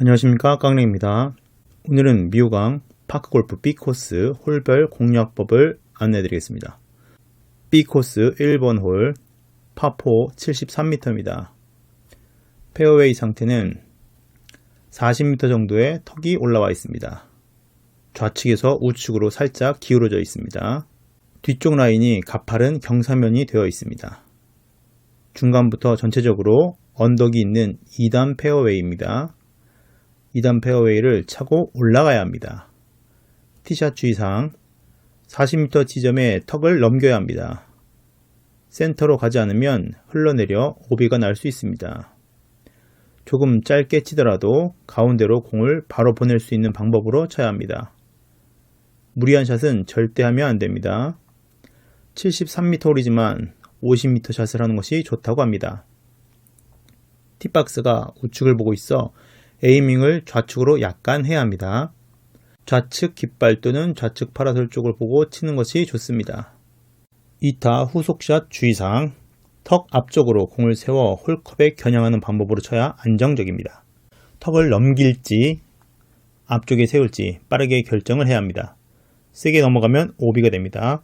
안녕하십니까, 깡랭입니다. 오늘은 미호강 파크골프 B코스 홀별 공략법을 안내해드리겠습니다. B코스 1번 홀 파4 73m입니다. 페어웨이 상태는 40m 정도의 턱이 올라와 있습니다. 좌측에서 우측으로 살짝 기울어져 있습니다. 뒤쪽 라인이 가파른 경사면이 되어 있습니다. 중간부터 전체적으로 언덕이 있는 2단 페어웨이입니다. 2단 페어웨이를 차고 올라가야 합니다. 티샷 주의사항, 40m 지점에 턱을 넘겨야 합니다. 센터로 가지 않으면 흘러내려 오비가 날 수 있습니다. 조금 짧게 치더라도 가운데로 공을 바로 보낼 수 있는 방법으로 쳐야 합니다. 무리한 샷은 절대 하면 안됩니다. 73m 홀이지만 50m 샷을 하는 것이 좋다고 합니다. 티박스가 우측을 보고 있어 에이밍을 좌측으로 약간 해야 합니다. 좌측 깃발 또는 좌측 파라솔 쪽을 보고 치는 것이 좋습니다. 2타 후속샷 주의사항, 턱 앞쪽으로 공을 세워 홀컵에 겨냥하는 방법으로 쳐야 안정적입니다. 턱을 넘길지 앞쪽에 세울지 빠르게 결정을 해야 합니다. 세게 넘어가면 오비가 됩니다.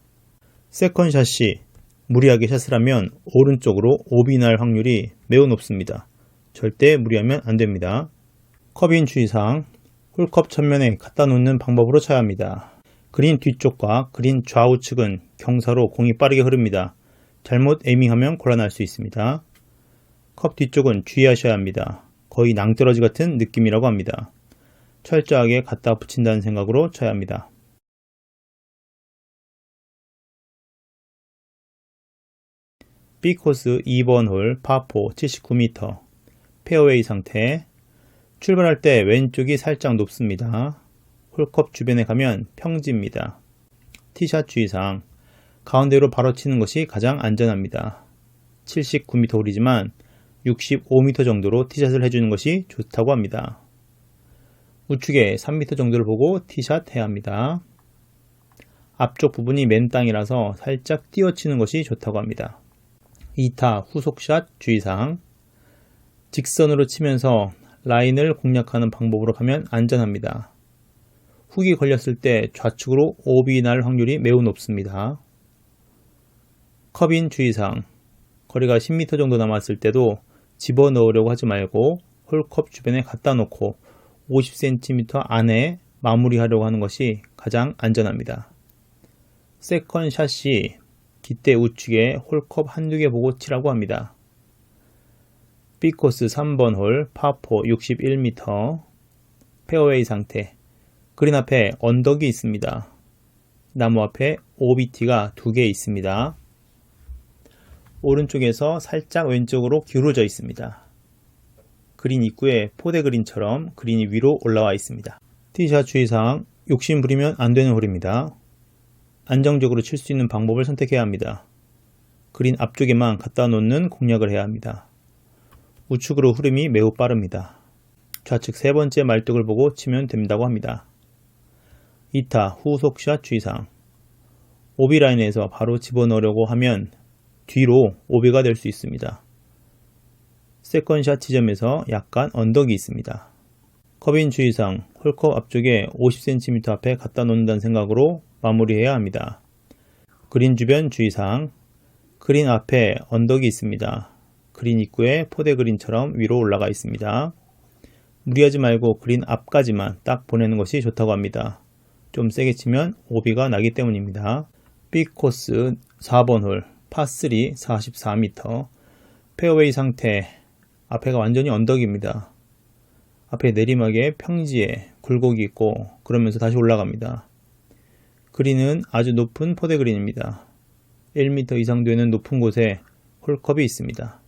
세컨샷 시 무리하게 샷을 하면 오른쪽으로 오비 날 확률이 매우 높습니다. 절대 무리하면 안됩니다. 컵인 주의사항, 홀컵 전면에 갖다 놓는 방법으로 쳐야 합니다. 그린 뒤쪽과 그린 좌우측은 경사로 공이 빠르게 흐릅니다. 잘못 에이밍하면 곤란할 수 있습니다. 컵 뒤쪽은 주의하셔야 합니다. 거의 낭떠러지 같은 느낌이라고 합니다. 철저하게 갖다 붙인다는 생각으로 쳐야 합니다. B코스 2번 홀 파4 79m 페어웨이 상태, 출발할 때 왼쪽이 살짝 높습니다. 홀컵 주변에 가면 평지입니다. 티샷 주의사항, 가운데로 바로 치는 것이 가장 안전합니다. 79m 홀이지만 65m 정도로 티샷을 해주는 것이 좋다고 합니다. 우측에 3m 정도를 보고 티샷 해야 합니다. 앞쪽 부분이 맨 땅이라서 살짝 띄어치는 것이 좋다고 합니다. 2타 후속샷 주의사항, 직선으로 치면서 라인을 공략하는 방법으로 가면 안전합니다. 훅이 걸렸을 때 좌측으로 오비 날 확률이 매우 높습니다. 컵인 주의사항, 거리가 10m 정도 남았을 때도 집어넣으려고 하지 말고 홀컵 주변에 갖다 놓고 50cm 안에 마무리하려고 하는 것이 가장 안전합니다. 세컨샷 시 깃대 우측에 홀컵 한두 개 보고 치라고 합니다. B코스 3번 홀 파4 61m 페어웨이 상태, 그린 앞에 언덕이 있습니다. 나무 앞에 OBT가 2개 있습니다. 오른쪽에서 살짝 왼쪽으로 기울어져 있습니다. 그린 입구에 포대 그린처럼 그린이 위로 올라와 있습니다. 티샷 주의사항, 욕심 부리면 안되는 홀입니다. 안정적으로 칠 수 있는 방법을 선택해야 합니다. 그린 앞쪽에만 갖다 놓는 공략을 해야 합니다. 우측으로 흐름이 매우 빠릅니다. 좌측 세 번째 말뚝을 보고 치면 된다고 합니다. 2타 후속샷 주의사항, 오비 라인에서 바로 집어넣으려고 하면 뒤로 오비가 될 수 있습니다. 세컨샷 지점에서 약간 언덕이 있습니다. 컵인 주의사항, 홀컵 앞쪽에 50cm 앞에 갖다 놓는다는 생각으로 마무리해야 합니다. 그린 주변 주의사항, 그린 앞에 언덕이 있습니다. 그린 입구에 포대 그린처럼 위로 올라가 있습니다. 무리하지 말고 그린 앞까지만 딱 보내는 것이 좋다고 합니다. 좀 세게 치면 오비가 나기 때문입니다. B코스 4번 홀 파3 44m 페어웨이 상태, 앞에가 완전히 언덕입니다. 앞에 내리막에 평지에 굴곡이 있고 그러면서 다시 올라갑니다. 그린은 아주 높은 포대 그린입니다. 1m 이상 되는 높은 곳에 홀컵이 있습니다.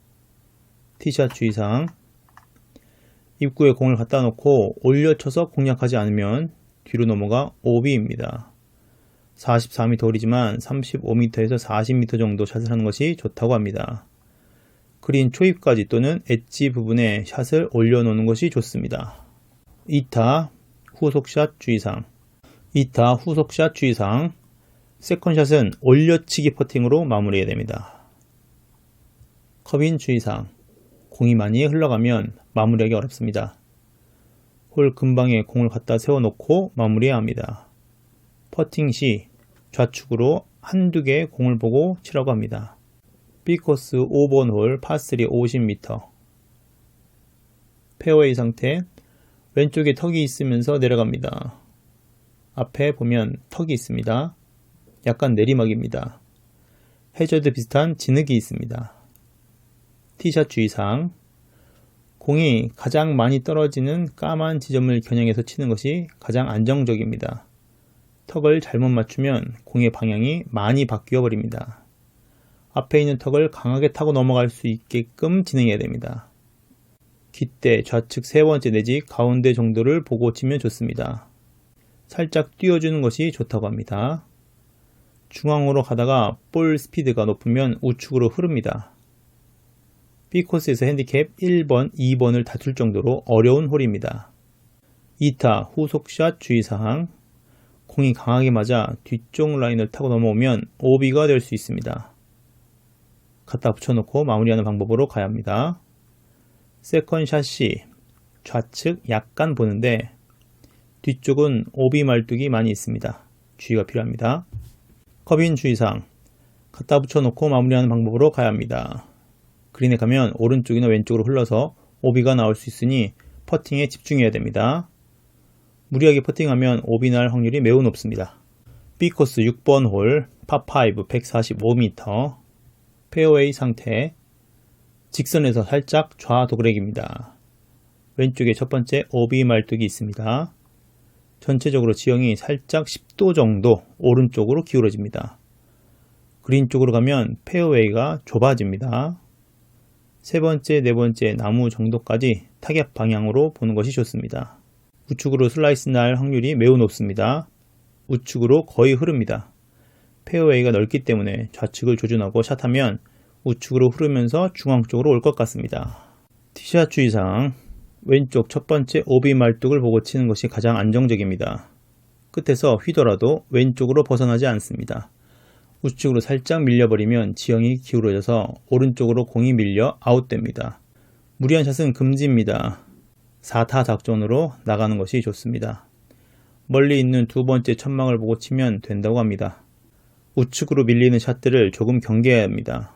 티샷 주의사항, 입구에 공을 갖다 놓고 올려쳐서 공략하지 않으면 뒤로 넘어가 오비입니다. 44m 홀이지만 35m에서 40m 정도 샷을 하는 것이 좋다고 합니다. 그린 초입까지 또는 엣지 부분에 샷을 올려놓는 것이 좋습니다. 2타 후속샷 주의사항, 2타 후속샷 주의사항, 세컨샷은 올려치기 퍼팅으로 마무리해야 됩니다. 컵인 주의사항, 공이 많이 흘러가면 마무리하기 어렵습니다. 홀 근방에 공을 갖다 세워놓고 마무리해야 합니다. 퍼팅 시 좌측으로 한두 개의 공을 보고 치라고 합니다. B코스 5번 홀 파3 50m. 페어웨이 상태, 왼쪽에 턱이 있으면서 내려갑니다. 앞에 보면 턱이 있습니다. 약간 내리막입니다. 해저드 비슷한 진흙이 있습니다. 티샷 주의사항, 공이 가장 많이 떨어지는 까만 지점을 겨냥해서 치는 것이 가장 안정적입니다. 턱을 잘못 맞추면 공의 방향이 많이 바뀌어 버립니다. 앞에 있는 턱을 강하게 타고 넘어갈 수 있게끔 진행해야 됩니다. 깃대 좌측 세 번째 내지 가운데 정도를 보고 치면 좋습니다. 살짝 띄워주는 것이 좋다고 합니다. 중앙으로 가다가 볼 스피드가 높으면 우측으로 흐릅니다. B코스에서 핸디캡 1번, 2번을 다툴 정도로 어려운 홀입니다. 2타 후속샷 주의사항, 공이 강하게 맞아 뒤쪽 라인을 타고 넘어오면 OB가 될 수 있습니다. 갖다 붙여놓고 마무리하는 방법으로 가야 합니다. 세컨샷 시 좌측 약간 보는데 뒤쪽은 OB 말뚝이 많이 있습니다. 주의가 필요합니다. 컵인 주의사항, 갖다 붙여놓고 마무리하는 방법으로 가야 합니다. 그린에 가면 오른쪽이나 왼쪽으로 흘러서 OB가 나올 수 있으니 퍼팅에 집중해야 됩니다. 무리하게 퍼팅하면 OB 날 확률이 매우 높습니다. B코스 6번 홀 파5 145m. 페어웨이 상태, 직선에서 살짝 좌도그렉입니다. 왼쪽에 첫 번째 OB 말뚝이 있습니다. 전체적으로 지형이 살짝 10도 정도 오른쪽으로 기울어집니다. 그린 쪽으로 가면 페어웨이가 좁아집니다. 세 번째, 네 번째 나무 정도까지 타격 방향으로 보는 것이 좋습니다. 우측으로 슬라이스 날 확률이 매우 높습니다. 우측으로 거의 흐릅니다. 페어웨이가 넓기 때문에 좌측을 조준하고 샷하면 우측으로 흐르면서 중앙 쪽으로 올 것 같습니다. 티샷 주의사항, 왼쪽 첫 번째 OB 말뚝을 보고 치는 것이 가장 안정적입니다. 끝에서 휘더라도 왼쪽으로 벗어나지 않습니다. 우측으로 살짝 밀려버리면 지형이 기울어져서 오른쪽으로 공이 밀려 아웃됩니다. 무리한 샷은 금지입니다. 4타 작전으로 나가는 것이 좋습니다. 멀리 있는 두 번째 천막을 보고 치면 된다고 합니다. 우측으로 밀리는 샷들을 조금 경계해야 합니다.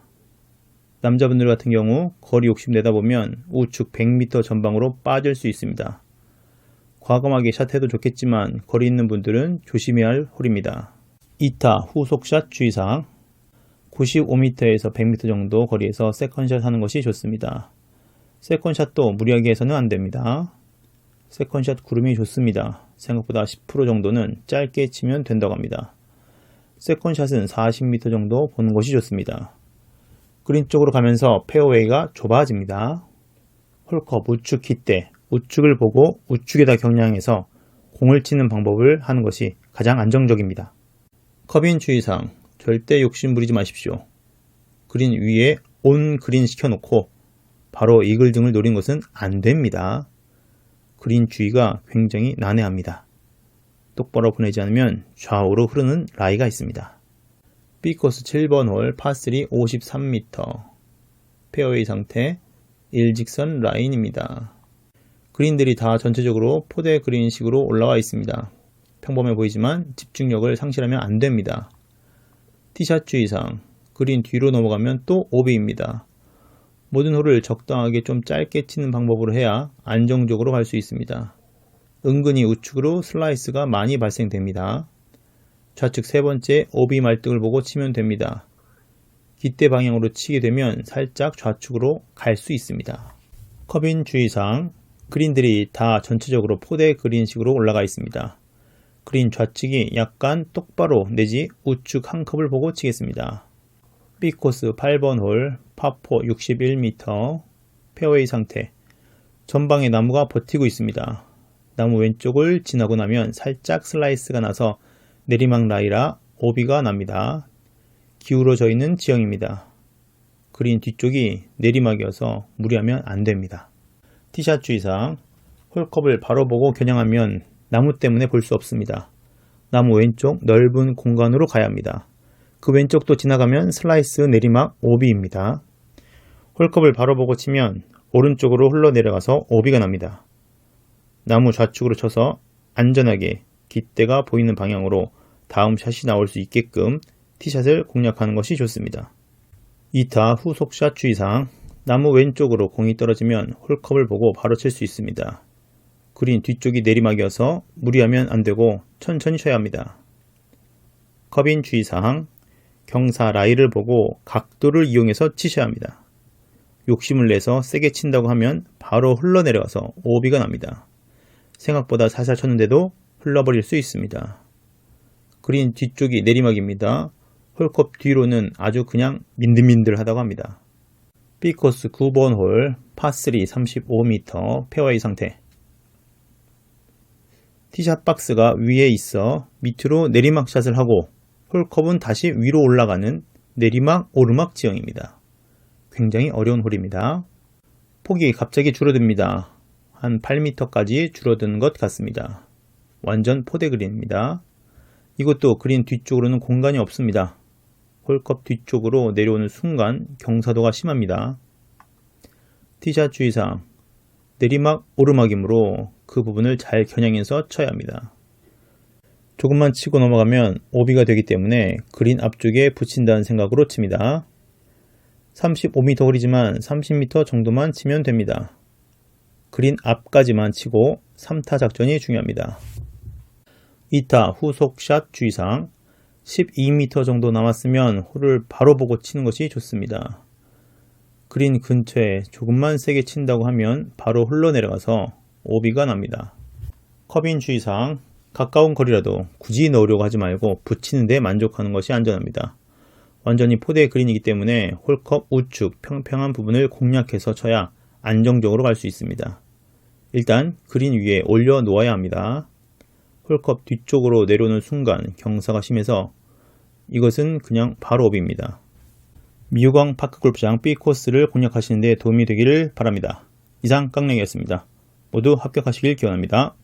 남자분들 같은 경우 거리 욕심 내다 보면 우측 100m 전방으로 빠질 수 있습니다. 과감하게 샷해도 좋겠지만 거리 있는 분들은 조심해야 할 홀입니다. 2타 후속샷 주의사항, 95m에서 100m 정도 거리에서 세컨샷 하는 것이 좋습니다. 세컨샷도 무리하게 해서는 안됩니다. 세컨샷 구름이 좋습니다. 생각보다 10% 정도는 짧게 치면 된다고 합니다. 세컨샷은 40m 정도 보는 것이 좋습니다. 그린 쪽으로 가면서 페어웨이가 좁아집니다. 홀컵 우측 깃대, 우측을 보고 우측에다 경량해서 공을 치는 방법을 하는 것이 가장 안정적입니다. 컵인 주의사항, 절대 욕심 부리지 마십시오. 그린 위에 온 그린 시켜놓고 바로 이글 등을 노린 것은 안됩니다. 그린 주위가 굉장히 난해합니다. 똑바로 보내지 않으면 좌우로 흐르는 라이가 있습니다. B코스 7번 홀 파3 53m. 페어웨이 상태, 일직선 라인입니다. 그린들이 다 전체적으로 포대 그린식으로 올라와 있습니다. 평범해 보이지만 집중력을 상실하면 안됩니다. 티샷 주의사항, 그린 뒤로 넘어가면 또 OB입니다. 모든 홀을 적당하게 좀 짧게 치는 방법으로 해야 안정적으로 갈 수 있습니다. 은근히 우측으로 슬라이스가 많이 발생됩니다. 좌측 세 번째 OB 말뚝을 보고 치면 됩니다. 깃대 방향으로 치게 되면 살짝 좌측으로 갈 수 있습니다. 컵인 주의사항, 그린들이 다 전체적으로 포대 그린식으로 올라가 있습니다. 그린 좌측이 약간 똑바로 내지 우측 한 컵을 보고 치겠습니다. B코스 8번 홀 파4 61m. 페어웨이 상태, 전방에 나무가 버티고 있습니다. 나무 왼쪽을 지나고 나면 살짝 슬라이스가 나서 내리막 라이라 OB가 납니다. 기울어져 있는 지형입니다. 그린 뒤쪽이 내리막이어서 무리하면 안됩니다. 티샷 주의사항, 홀컵을 바로 보고 겨냥하면 나무 때문에 볼 수 없습니다. 나무 왼쪽 넓은 공간으로 가야 합니다. 그 왼쪽도 지나가면 슬라이스 내리막 OB입니다. 홀컵을 바로 보고 치면 오른쪽으로 흘러내려가서 OB가 납니다. 나무 좌측으로 쳐서 안전하게 깃대가 보이는 방향으로 다음 샷이 나올 수 있게끔 티샷을 공략하는 것이 좋습니다. 2타 후속샷 주의사항. 나무 왼쪽으로 공이 떨어지면 홀컵을 보고 바로 칠 수 있습니다. 그린 뒤쪽이 내리막이어서 무리하면 안되고 천천히 쳐야 합니다. 컵인 주의사항. 경사 라이를 보고 각도를 이용해서 치셔야 합니다. 욕심을 내서 세게 친다고 하면 바로 흘러내려가서 오비가 납니다. 생각보다 살살 쳤는데도 흘러버릴 수 있습니다. 그린 뒤쪽이 내리막입니다. 홀컵 뒤로는 아주 그냥 민들민들하다고 합니다. B코스 9번 홀 파3 35m 페어웨이 상태. 티샷 박스가 위에 있어 밑으로 내리막 샷을 하고 홀컵은 다시 위로 올라가는 내리막 오르막 지형입니다. 굉장히 어려운 홀입니다. 폭이 갑자기 줄어듭니다. 한 8m까지 줄어든 것 같습니다. 완전 포대 그린입니다. 이것도 그린 뒤쪽으로는 공간이 없습니다. 홀컵 뒤쪽으로 내려오는 순간 경사도가 심합니다. 티샷 주의사항. 내리막 오르막이므로 그 부분을 잘 겨냥해서 쳐야 합니다. 조금만 치고 넘어가면 오비가 되기 때문에 그린 앞쪽에 붙인다는 생각으로 칩니다. 35m 홀이지만 30m 정도만 치면 됩니다. 그린 앞까지만 치고 3타 작전이 중요합니다. 2타 후속샷 주의사항. 12m 정도 남았으면 홀을 바로 보고 치는 것이 좋습니다. 그린 근처에 조금만 세게 친다고 하면 바로 흘러내려가서 오비가 납니다. 컵인 주의사항. 가까운 거리라도 굳이 넣으려고 하지 말고 붙이는 데 만족하는 것이 안전합니다. 완전히 포대 그린이기 때문에 홀컵 우측 평평한 부분을 공략해서 쳐야 안정적으로 갈 수 있습니다. 일단 그린 위에 올려 놓아야 합니다. 홀컵 뒤쪽으로 내려오는 순간 경사가 심해서 이것은 그냥 바로 오비입니다. 미호강 파크골프장 B코스를 공략하시는 데 도움이 되기를 바랍니다. 이상 깡냉이었습니다. 모두 합격하시길 기원합니다.